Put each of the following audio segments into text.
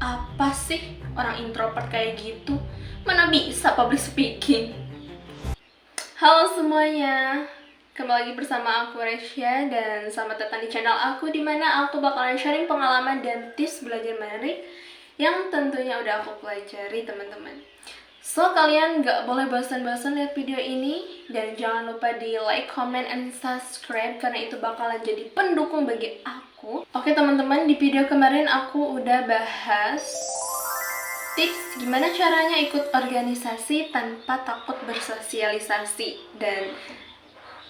Apa sih orang introvert kayak gitu? Mana bisa public speaking? Halo semuanya, kembali lagi bersama aku Resya dan selamat datang di channel aku, dimana aku bakalan sharing pengalaman dan tips belajar Mandarin yang tentunya udah aku pelajari teman-teman. So kalian gak boleh bosan-bosan lihat video ini, dan jangan lupa di like, comment, and subscribe karena itu bakalan jadi pendukung bagi aku. Oke teman-teman, di video kemarin aku udah bahas tips gimana caranya ikut organisasi tanpa takut bersosialisasi, dan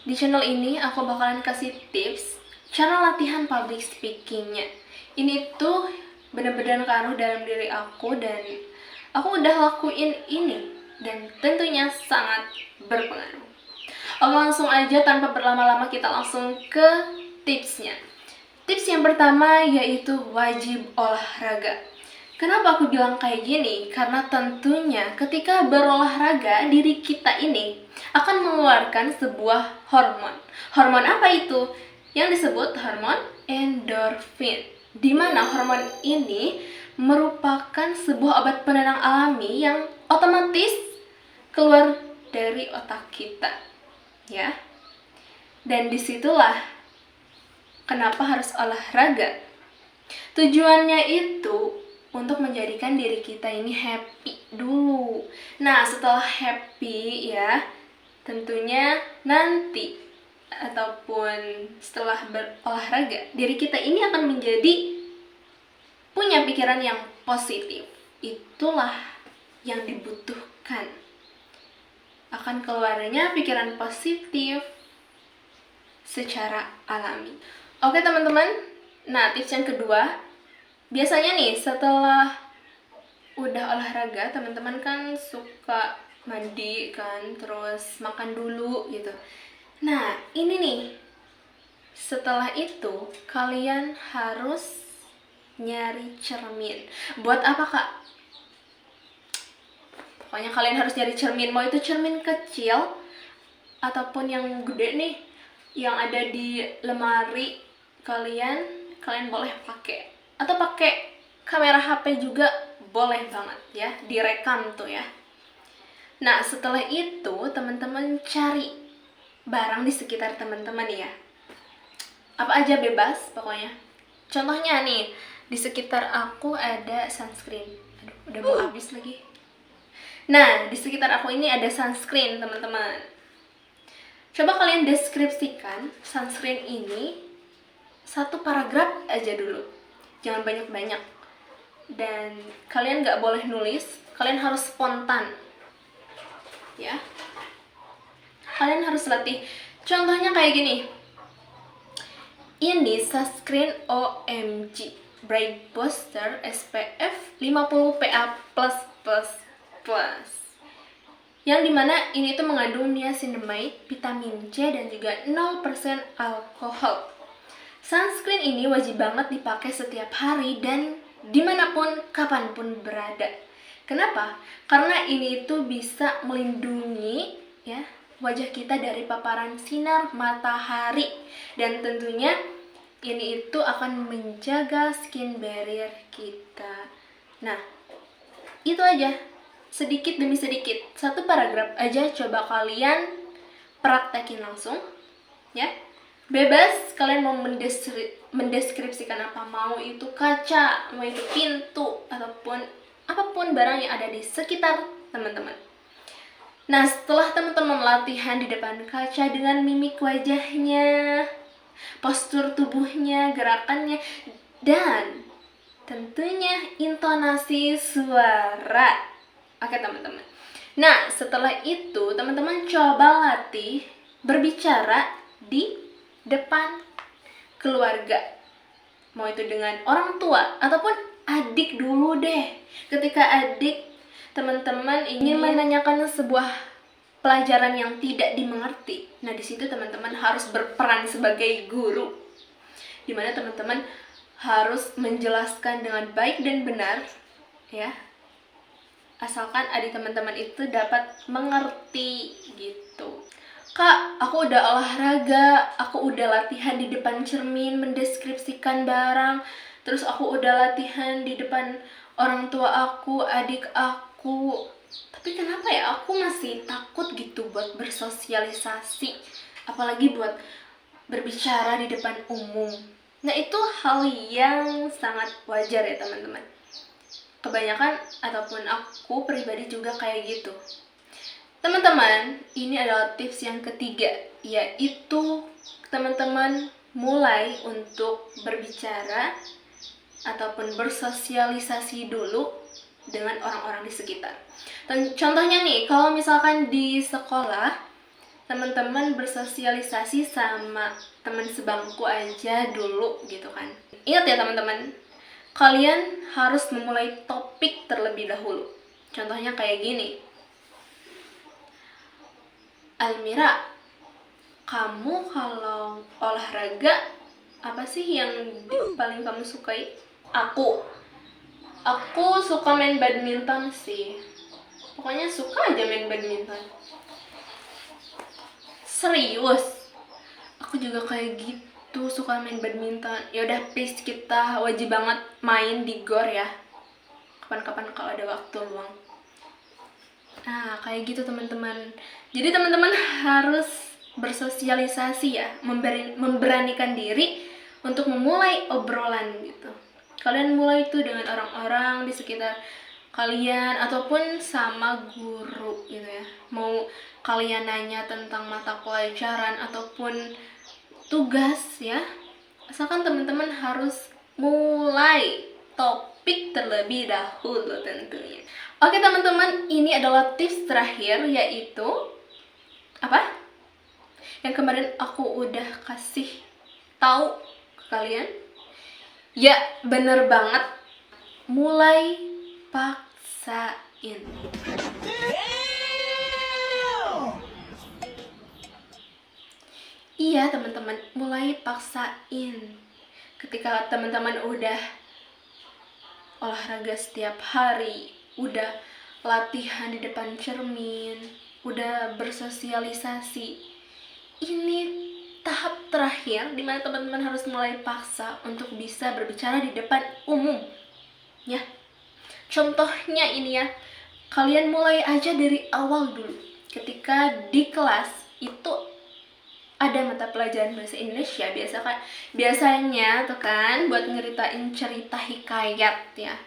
di channel ini aku bakalan kasih tips cara latihan public speakingnya. Ini tuh bener-bener ngaruh dalam diri aku dan aku udah lakuin ini dan tentunya sangat berpengaruh. Oke, langsung aja tanpa berlama-lama kita langsung ke tipsnya. Tips yang pertama yaitu wajib olahraga. Kenapa aku bilang kayak gini? Karena tentunya ketika berolahraga, diri kita ini akan mengeluarkan sebuah hormon. Hormon apa itu? Yang disebut hormon endorfin. Di mana hormon ini merupakan sebuah obat penenang alami yang otomatis keluar dari otak kita. Ya. Dan disitulah kenapa harus olahraga. Tujuannya itu untuk menjadikan diri kita ini happy dulu. Nah, setelah happy ya, tentunya nanti ataupun setelah berolahraga, diri kita ini akan menjadi punya pikiran yang positif. Itulah yang dibutuhkan. Akan keluarnya pikiran positif secara alami. Oke teman-teman, nah tips yang kedua, biasanya nih setelah udah olahraga, teman-teman kan suka mandi kan, terus makan dulu gitu. Nah ini nih, setelah itu kalian harus nyari cermin. Buat apa kak? Pokoknya kalian harus nyari cermin, mau itu cermin kecil ataupun yang gede nih, yang ada di lemari kalian boleh pakai, atau pakai kamera HP juga boleh banget ya, direkam tuh ya. Nah setelah itu teman-teman cari barang di sekitar teman-teman ya, apa aja bebas pokoknya. Contohnya nih, di sekitar aku ada sunscreen. Aduh, udah mau habis lagi. Nah di sekitar aku ini ada sunscreen teman-teman. Coba kalian deskripsikan sunscreen ini satu paragraf aja dulu, jangan banyak-banyak. Dan kalian gak boleh nulis, kalian harus spontan ya. Kalian harus latih. Contohnya kayak gini, ini sunscreen OMG Bright Booster SPF 50 PA+++, yang dimana ini tuh mengandung niacinamide, vitamin C, dan juga 0% alkohol. Sunscreen ini wajib banget dipakai setiap hari dan dimanapun, kapanpun berada. Kenapa? Karena ini tuh bisa melindungi ya wajah kita dari paparan sinar matahari, dan tentunya ini itu akan menjaga skin barrier kita. Nah, itu aja, sedikit demi sedikit, satu paragraf aja coba kalian praktekin langsung ya. Bebas kalian mau mendeskripsikan apa, mau itu kaca, mau itu pintu, ataupun apapun barang yang ada di sekitar teman-teman. Nah setelah teman-teman latihan di depan kaca dengan mimik wajahnya, postur tubuhnya, gerakannya, dan tentunya intonasi suara. Oke teman-teman. Nah setelah itu teman-teman coba latih berbicara di depan keluarga, mau itu dengan orang tua ataupun adik dulu deh. Ketika adik teman-teman ingin menanyakan sebuah pelajaran yang tidak dimengerti, nah di situ teman-teman harus berperan sebagai guru, dimana teman-teman harus menjelaskan dengan baik dan benar ya, asalkan adik teman-teman itu dapat mengerti gitu. Kak, aku udah olahraga, aku udah latihan di depan cermin, mendeskripsikan barang, Terus aku udah latihan di depan orang tua aku, adik aku. Tapi kenapa ya aku masih takut gitu buat bersosialisasi, apalagi buat berbicara di depan umum. Nah, itu hal yang sangat wajar ya teman-teman. Kebanyakan ataupun aku pribadi juga kayak gitu. Teman-teman, ini adalah tips yang ketiga, yaitu teman-teman mulai untuk berbicara ataupun bersosialisasi dulu dengan orang-orang di sekitar. Contohnya nih, kalau misalkan di sekolah, teman-teman bersosialisasi sama teman sebangku aja dulu gitu kan. Ingat ya teman-teman, kalian harus memulai topik terlebih dahulu. Contohnya kayak gini. Almira, kamu kalau olahraga apa sih yang paling kamu sukai? Aku suka main badminton sih. Pokoknya suka aja main badminton. Serius? Aku juga kayak gitu, suka main badminton. Yaudah please, kita wajib banget main di GOR ya. Kapan-kapan kalau ada waktu luang. Nah, kayak gitu teman-teman. Jadi teman-teman harus bersosialisasi ya, memberanikan diri untuk memulai obrolan gitu. Kalian mulai itu dengan orang-orang di sekitar kalian ataupun sama guru gitu ya. Mau kalian nanya tentang mata pelajaran ataupun tugas ya, asalkan teman-teman harus mulai topik terlebih dahulu tentunya. Oke teman-teman, ini adalah tips terakhir, yaitu apa? Yang kemarin aku udah kasih tahu ke kalian. Ya, bener banget. Mulai paksain. Iya teman-teman, mulai paksain. Ketika teman-teman udah olahraga setiap hari, udah latihan di depan cermin, udah bersosialisasi, ini tahap terakhir dimana teman-teman harus mulai paksa untuk bisa berbicara di depan umum ya. Contohnya ini ya, kalian mulai aja dari awal dulu. Ketika di kelas itu ada mata pelajaran bahasa Indonesia, biasanya tuh kan buat ngeritain cerita hikayat ya.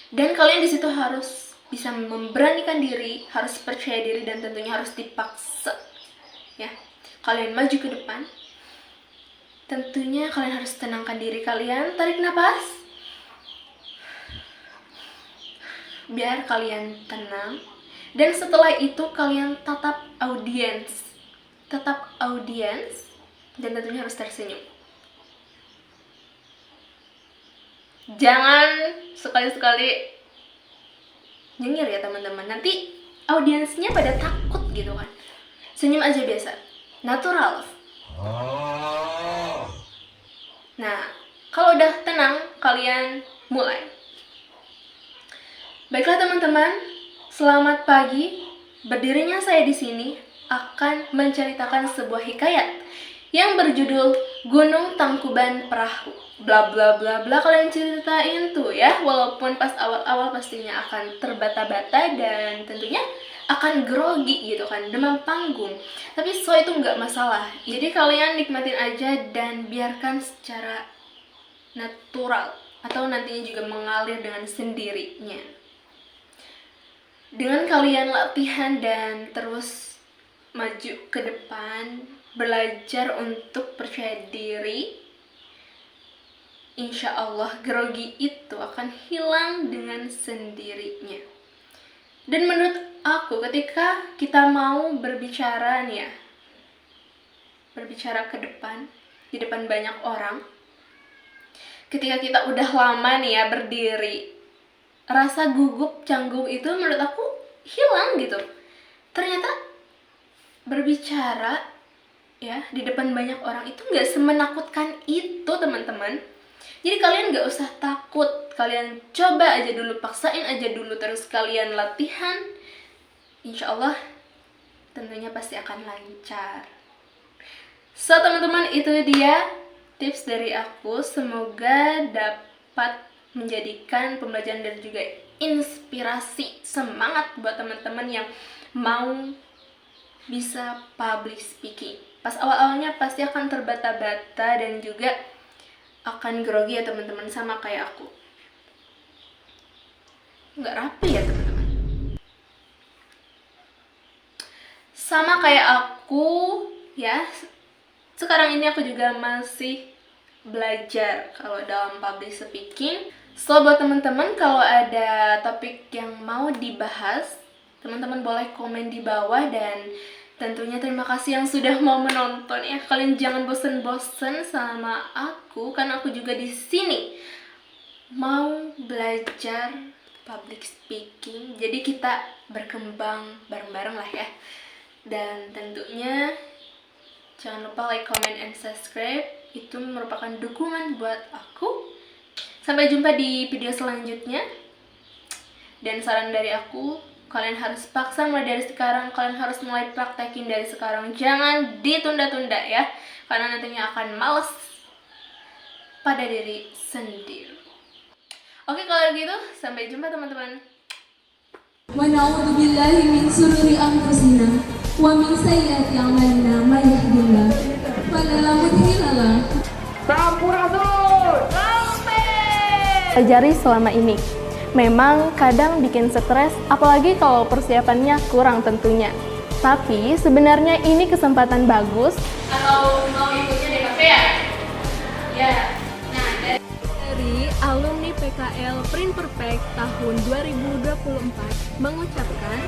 Dan kalian di situ harus bisa memberanikan diri, harus percaya diri, dan tentunya harus dipaksa ya. Kalian maju ke depan. Tentunya kalian harus tenangkan diri kalian, tarik nafas. Biar kalian tenang. Dan setelah itu kalian tatap audiens. Dan tentunya harus tersenyum. Jangan sekali-sekali nyengir ya teman-teman. Nanti audiensnya pada takut gitu kan. Senyum aja biasa, natural. Nah, kalau udah tenang, kalian mulai. Baiklah teman-teman, selamat pagi. Berdirinya saya di sini akan menceritakan sebuah hikayat yang berjudul Gunung Tangkuban Perahu. Bla bla bla bla, kalian ceritain tuh ya, walaupun pas awal-awal pastinya akan terbata-bata dan tentunya akan grogi gitu kan, demam panggung. Tapi so itu nggak masalah. Jadi kalian nikmatin aja dan biarkan secara natural atau nantinya juga mengalir dengan sendirinya. Dengan kalian latihan dan terus maju ke depan, belajar untuk percaya diri, insya Allah grogi itu akan hilang dengan sendirinya. Dan menurut aku, ketika kita mau berbicara nih ya, berbicara ke depan, di depan banyak orang, ketika kita udah lama nih ya berdiri, rasa gugup, canggung itu menurut aku hilang gitu. Ternyata berbicara ya di depan banyak orang itu nggak semenakutkan itu teman-teman. Jadi kalian nggak usah takut, kalian coba aja dulu, paksain aja dulu, terus kalian latihan, insya Allah tentunya pasti akan lancar. So teman-teman, itu dia tips dari aku, semoga dapat dapat menjadikan pembelajaran dan juga inspirasi, semangat buat teman-teman yang mau bisa public speaking. Pas awal-awalnya pasti akan terbata-bata dan juga akan grogi ya teman-teman, sama kayak aku. Nggak rapi ya teman-teman. Sama kayak aku ya, sekarang ini aku juga masih belajar kalau dalam public speaking. So buat teman-teman, kalau ada topik yang mau dibahas, teman-teman boleh komen di bawah, dan tentunya terima kasih yang sudah mau menonton ya. Kalian jangan bosen-bosen sama aku, karena aku juga di sini mau belajar public speaking. Jadi kita berkembang bareng-bareng lah ya. Dan tentunya jangan lupa like, comment, and subscribe. Itu merupakan dukungan buat aku. Sampai jumpa di video selanjutnya. Dan saran dari aku, kalian harus paksa mulai dari sekarang. Kalian harus mulai praktekin dari sekarang. Jangan ditunda-tunda ya, karena nantinya akan males pada diri sendiri. Oke, kalau gitu sampai jumpa teman-teman. Wa na'udzu billahi min shururi anfusina wa min sayyiati a'malina may yahdihillahu fala mudilla lahu. Sampurasun! Pelajari selama ini memang kadang bikin stres, apalagi kalau persiapannya kurang tentunya. Tapi sebenarnya ini kesempatan bagus. Atau mau ikutnya di kafe ya? Ya. Nah, dari alumni PKL Print Perfect tahun 2024 mengucapkan